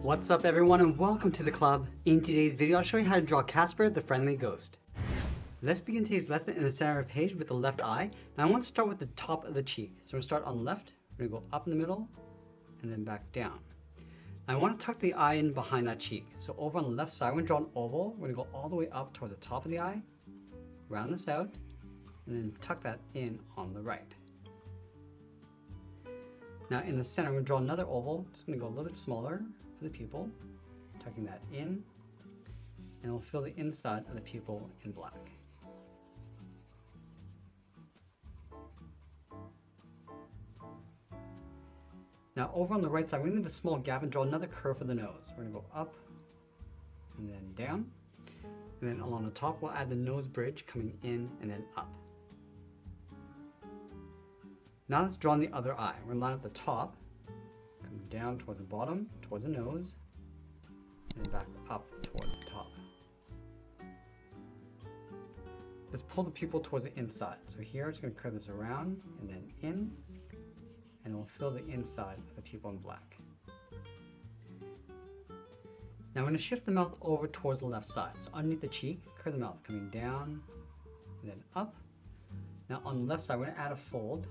What's up everyone and welcome to the club. In today's video I'll show you how to draw Casper the friendly ghost. Let's begin today's lesson in the center of the page with the left eye. Now I want to start with the top of the cheek. So we're going to start on the left, we're going to go up in the middle and then back down. Now I want to tuck the eye in behind that cheek. So over on the left side we're going to draw an oval. We're going to go all the way up towards the top of the eye, round this out, and then tuck that in on the right. Now in the center we're going to draw another oval. Just going to go a little bit smaller for the pupil, tucking that in, and we'll fill the inside of the pupil in black. Now over on the right side, we're going to leave a small gap and draw another curve for the nose. We're going to go up and then down, and then along the top we'll add the nose bridge coming in and then up. Now let's draw on the other eye. We're going to line up the top, coming down towards the bottom, towards the nose, and back up towards the top. Let's pull the pupil towards the inside. So here, it's going to curve this around and then in, and we'll fill the inside of the pupil in black. Now we're going to shift the mouth over towards the left side. So underneath the cheek, curve the mouth coming down and then up. Now on the left side, we're going to add a fold.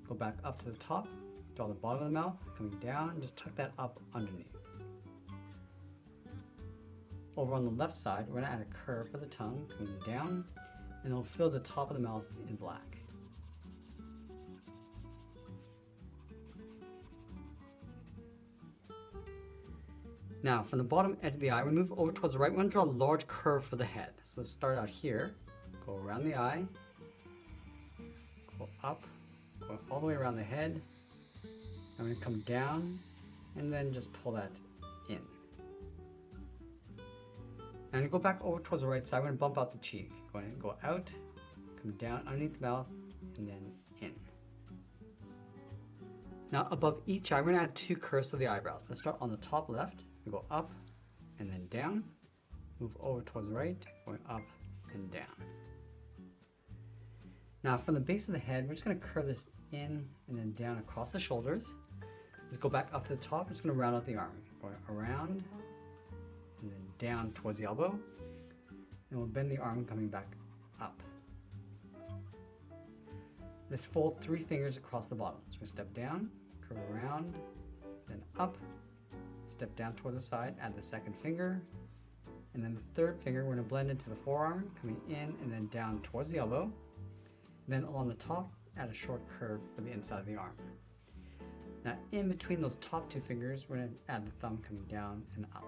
Go back up to the top, draw the bottom of the mouth coming down, and just tuck that up underneath. Over on the left side, we're going to add a curve for the tongue coming down, and it'll fill the top of the mouth in black. Now, from the bottom edge of the eye, we move over towards the right. We're going to draw a large curve for the head. So let's start out here, go around the eye, go up, go all the way around the head. I'm going to come down and then just pull that in. I'm going to go back over towards the right side. I'm going to bump out the cheek. Going to go out, come down underneath the mouth, and then in. Now above each eye, we're going to add two curves to the eyebrows. Let's start on the top left. We go up and then down. Move over towards the right, going up and down. Now from the base of the head, we're just going to curve this in and then down across the shoulders. Let's go back up to the top. We're just going to round out the arm. Going around and then down towards the elbow. And we'll bend the arm coming back up. Let's fold 3 fingers across the bottom. So we step down, curve around, then up, step down towards the side, add the second finger, and then the third finger we're going to blend into the forearm, coming in and then down towards the elbow. Then along the top, add a short curve for the inside of the arm. Now in between those top 2 fingers, we're going to add the thumb coming down and up.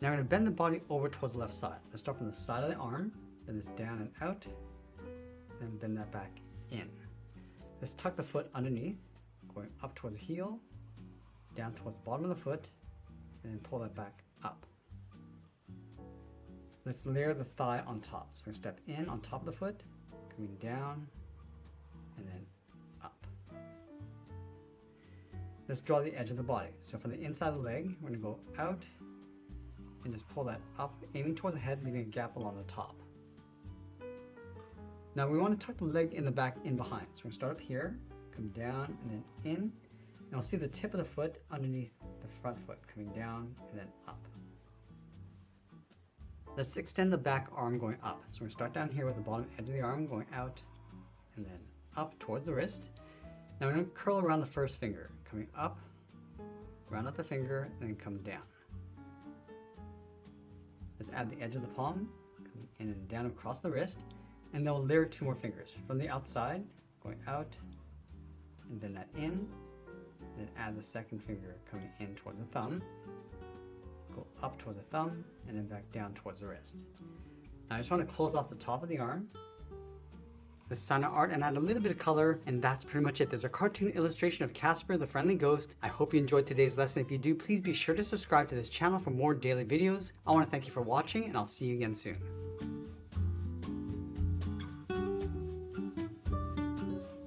Now we're going to bend the body over towards the left side. Let's start from the side of the arm, bend this down and out, and bend that back in. Let's tuck the foot underneath, going up towards the heel, down towards the bottom of the foot, and then pull that back up. Let's layer the thigh on top. So we're going to step in on top of the foot, coming down, and then up. Let's draw the edge of the body. So from the inside of the leg, we're going to go out and just pull that up, aiming towards the head, leaving a gap along the top. Now we want to tuck the leg in the back in behind. So we're going to start up here, come down, and then in. And we'll see the tip of the foot underneath the front foot, coming down and then up. Let's extend the back arm going up. So we're going to start down here with the bottom edge of the arm going out and then up towards the wrist. Now we're going to curl around the first finger, coming up, round out the finger, and then come down. Let's add the edge of the palm, coming in and down across the wrist, and then we'll layer 2 more fingers. From the outside, going out, and bend that in, and then add the second finger coming in towards the thumb. Go up towards the thumb and then back down towards the wrist. Now I just want to close off the top of the arm. Let's sign our art and add a little bit of color, and that's pretty much it. There's a cartoon illustration of Casper the friendly ghost. I hope you enjoyed today's lesson. If you do, please be sure to subscribe to this channel for more daily videos. I want to thank you for watching, and I'll see you again soon.